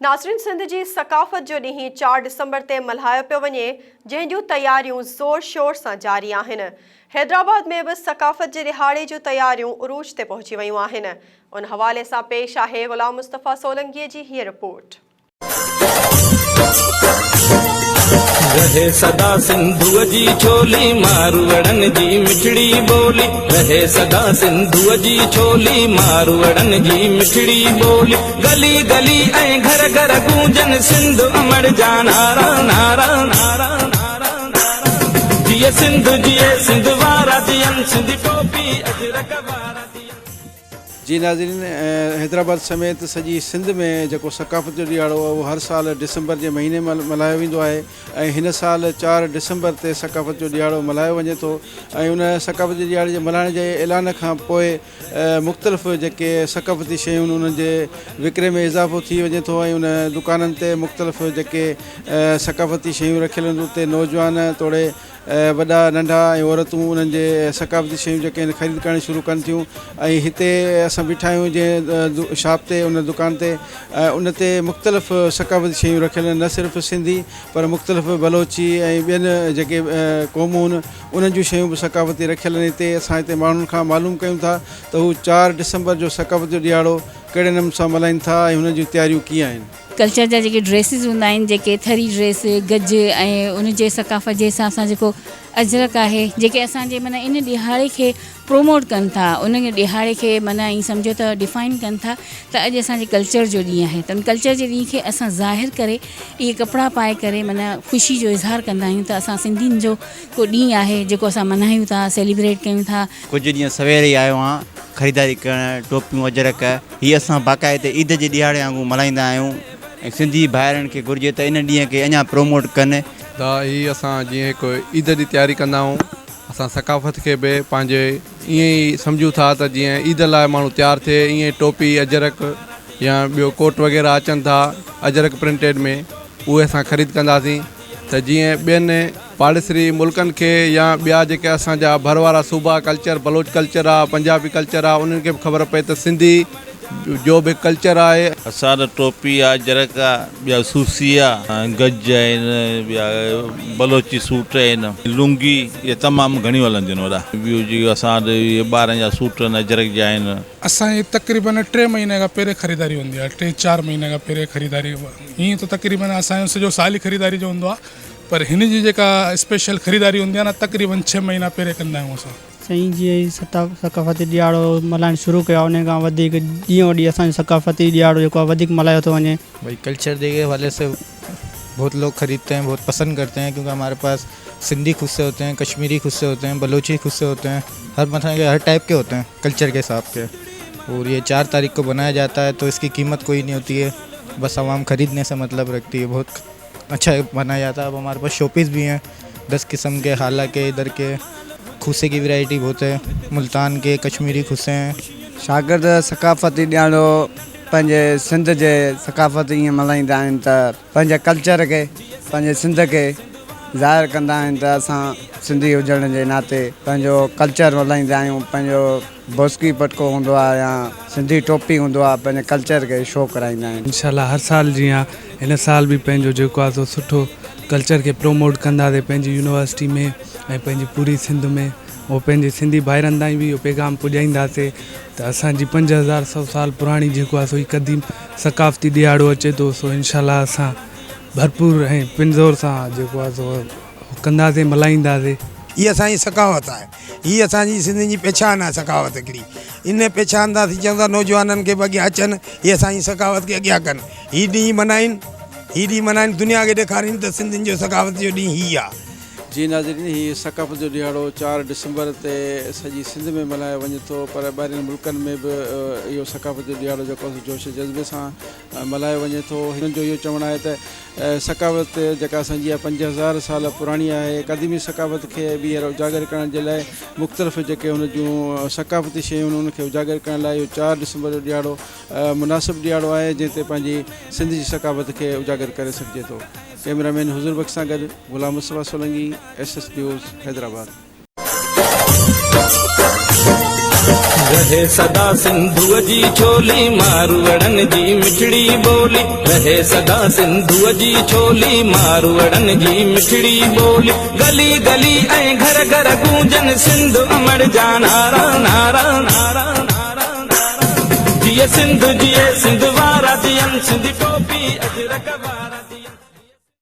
नाज़रीन, सिंध की सकाफ़त जो ॾींहुं 4 डिसंबर ते मल्हायो पियो वञे, जंहिं जूं तयारियूं ज़ोर शोर सां जारी आहिनि। हैदराबाद में भी सकाफ़त के दिहाड़े जूं तयारियूं उरूज ते पहुची वयूं आहिनि। उन हवाले सां पेश आहे ग़ुलाम मुस्तफ़ा सोलंकीअ जी हीअ रिपोर्ट। रहे सदा सिंधुअ जी छोली, मारवड़न जी मिठड़ी बोली। रहे सदा सिंधुअ जी छोली, मारवड़न जी मिठड़ी बोली। गली गली ऐं घर घर गूंजन सिंध अमर जा नारा नारा नारा नारा नारा। जिए सिंध वारा दियन, सिंध टोपी अजरक वारा दियन। जी नाज़रीन, हैदराबाद समेत सॼी सिंध में जो सकाफ़त जो ॾियारो वो हर साल डिसंबर के महीने में मल्हायो वेंदो आहे। हिन साल 4 डिसंबर ते सकाफ़त जो ॾियारो मल्हायो वञे थो। उन सकाफ़त जे ॾियारे जे मल्हाइण जे ऐलान खां पोइ मुख़्तलिफ़ जेके सकाफ़ती शयूं उन्हनि जे विकिरे में इज़ाफ़ो थी वञे थो। उन दुकाननि ते मुख़्तलिफ़ जेके सकाफ़ती शयूं रखियल आहिनि उते नौजवान तोड़े वॾा नंढा ऐं औरतूं उन्हनि जे सकाफ़ती शयूं जेके आहिनि ख़रीद करणु शुरू कनि थियूं। ऐं हिते असां बीठा आहियूं जंहिं शॉप ते, उन दुकान ते, उन ते मुख़्तलिफ़ सकाफ़ती शयूं रखियल आहिनि। न सिर्फ़ु सिंधी पर मुख़्तलिफ़ बलोची ऐं ॿियनि जेके क़ौमूं आहिनि उन्हनि जूं शयूं बि सकाफ़ती रखियल आहिनि। हिते असां हिते माण्हुनि खां मालूम कयूं था त हू 4 डिसंबर जो सकाफ़त जो ॾियारो कहिड़े नमूने सां मल्हाइनि था ऐं हुन जूं तयारियूं कीअं आहिनि। कल्चर जा जेके ड्रेसिस हूंदा आहिनि, जेके थरी ड्रेस गज ऐं उन जे सकाफ़त जे हिसाब सां जेको अजरक आहे, जेके असांजे माना इन ॾिहाड़े खे प्रोमोट कनि था, उन ॾिहाड़े खे माना ईअं सम्झो त डिफाइन कनि था त अॼु असांजे कल्चर जो ॾींहुं आहे। त उन कल्चर जे ॾींहं खे असां ज़ाहिर करे इहे कपिड़ा पाए करे माना ख़ुशी जो इज़हार कंदा आहियूं त असां सिंधियुनि जो को ॾींहुं आहे जेको असां मल्हायूं था, सेलिब्रेट कयूं था। कुछ ॾींहं सवेर ई आयो आहियां ख़रीदारी करणु, टोपियूं अजरक हीअ असां बाक़ाइदे ईद जे ॾिहाड़े वांगुरु मल्हाईंदा आहियूं। ऐं सिंधी भाइरनि खे घुरिजे त इन ॾींहं खे अञा प्रोमोट कनि। त ही असां जीअं हिकु ईद जी तयारी कंदा आहियूं, असां सकाफ़त खे बि पंहिंजे ईअं ई सम्झूं था त जीअं ईद लाइ माण्हू तयारु थिए, ईअं टोपी अजरक या ॿियो कोट वग़ैरह अचनि था अजरक प्रिंटेड में, उहे असां ख़रीद कंदासीं त जीअं ॿियनि पाड़ेसरी मुल्कनि खे या ॿिया जेके असांजा भरवारा सूबा कल्चर, बलोच कल्चर आहे, पंजाबी कल्चर आहे, उन्हनि खे बि ख़बर पए त सिंधी जो भी कल्चर आहे। असां टोपी आहे, अजरक आहे, ॿिया सूसी आहे, गज आहिनि, ॿिया बलोची सूट आहिनि, लुंगी, इहे तमामु घणियूं हलंदियूं आहिनि। वॾा ॿियूं जेके असां वटि इहे ॿारनि जा सूट आहिनि अजरक जा आहिनि। असांजी तक़रीबन 3 महीने खां पहिरियों ख़रीदारी हूंदी आहे, 3-4 महीने खां पहिरियों ख़रीदारी। हीअं त तक़रीबन असांजो सॼो साल ई ख़रीदारी जो हूंदो आहे, पर हिन जी जेका स्पेशल ख़रीदारी हूंदी आहे न, तक़रीबन 6 महीना पहिरियों कंदा आहियूं असां। साईं जीअं सकाफ़ती ॾियारो मल्हाइणु शुरू कयो आहे, उन खां वधीक ॾींहों ॾींहुं असांजो सकाफ़ती ॾियारो जेको आहे वधीक मल्हायो थो वञे। भाई कल्चर के हवाले से बहुत लोग ख़रीदते हैं, बहुत पसंद करते हैं, क्योंकि हमारे पास सिंधी खुद से होते हैं, कश्मीरी खुद से होते हैं, बलोची खुद से होते हैं, हर मतलब के हर टाइप के होते हैं कल्चर के हिसाब के। और ये 4 तारीख को बनाया जाता है, तो इसकी कीमत कोई नहीं होती है, बस आवाम ख़रीदने से मतलब रखती है। बहुत अच्छा बनाया जाता है। अब हमारे पास शोपीस भी हैं 10 किस्म के, हालांकि इधर के खुसे की वैरायटी बहुत है, मुल्तान के कश्मीरी खुसे हैं। शागिर्द सकाफ़ती ॾियारो पंहिंजे सिंध जे सकाफ़त ईअं मल्हाईंदा आहिनि त पंहिंजे कल्चर खे, पंहिंजे सिंध खे ज़ाहिर कंदा आहिनि त असां सिंधी हुजण जे नाते पंहिंजो कल्चर मल्हाईंदा आहियूं। पंहिंजो बोस्की पटको हूंदो आहे या सिंधी टोपी हूंदो आहे, पंहिंजे कल्चर खे शो कराईंदा आहिनि। इंशाल्लाह हर साल जीअं हिन साल बि पंहिंजो जेको आहे सो सुठो कल्चर के प्रोमोट कंदासीं पंहिंजी यूनिवर्सिटी में ऐं पंहिंजी पूरी सिंध में। उहो पंहिंजे सिंधी भाइरनि ताईं बि इहो पैगाम पुॼाईंदासीं त असांजी 5100 साल पुराणी जेको आहे सो ही क़दीम सकाफ़ती ॾियारो अचे थो, सो इंशाल्लाह असां भरपूर ऐं पिनज़ोर सां जेको आहे सो कंदासीं, मल्हाईंदासीं। ये असांजी सकावत आहे, ही असांजी सिंधियुनि जी पहचान आहे सकावत हिकिड़ी। इन पहचान था थी चवंदा नौजवाननि खे अॻियां अचनि, हीअ असांजी सकावत खे अॻियां कनि, हीअ ॾींहुं मल्हाइनि, दुनिया खे ॾेखारीनि त सिंधियुनि जो सकावत जो ॾींहुं हीअ आहे। जी नाज़रीन, ही सकाफ़त जो ॾियारो 4 डिसंबर ते सॼी सिंध में मल्हायो वञे थो, पर ॿाहिरिनि मुल्कनि में बि इहो सकाफ़त जो ॾियारो जेको जोश जज़्बे सां मल्हायो वञे थो। हिननि जो इहो चवणु आहे त सकाफ़त जेका असांजी आहे 5000 साल पुराणी आहे। क़दीमी सकाफ़त खे ॿीहर उजागर करण जे लाइ मुख़्तलिफ़ जेके हुन जूं सकाफ़ती शयूं आहिनि उनखे उजागर करण लाइ इहो 4 डिसंबर जो ॾियारो मुनासिबु ॾियारो आहे, जंहिं ते पंहिंजी सिंध जी सकाफ़त खे उजागर करे सघिजे थो। कैमरामैन हुज़ूर बख़्श सां गॾु ग़ुलाम मुस्तफ़ा सोलंकी, SS न्यूज़, हैदराबाद। रहे सदा सिंधुअ जी छोली मारवड़न जी मिठड़ी बोली रहे सदा सिंधुअ जी छोली मारवड़न जी मिठड़ी बोली गली गली ऐं घर घर गूंजन सिंध अमर जा नारा नारा नारा नारा नारा जिए सिंध वारा जियन सिंधी टोपी अजरक वारा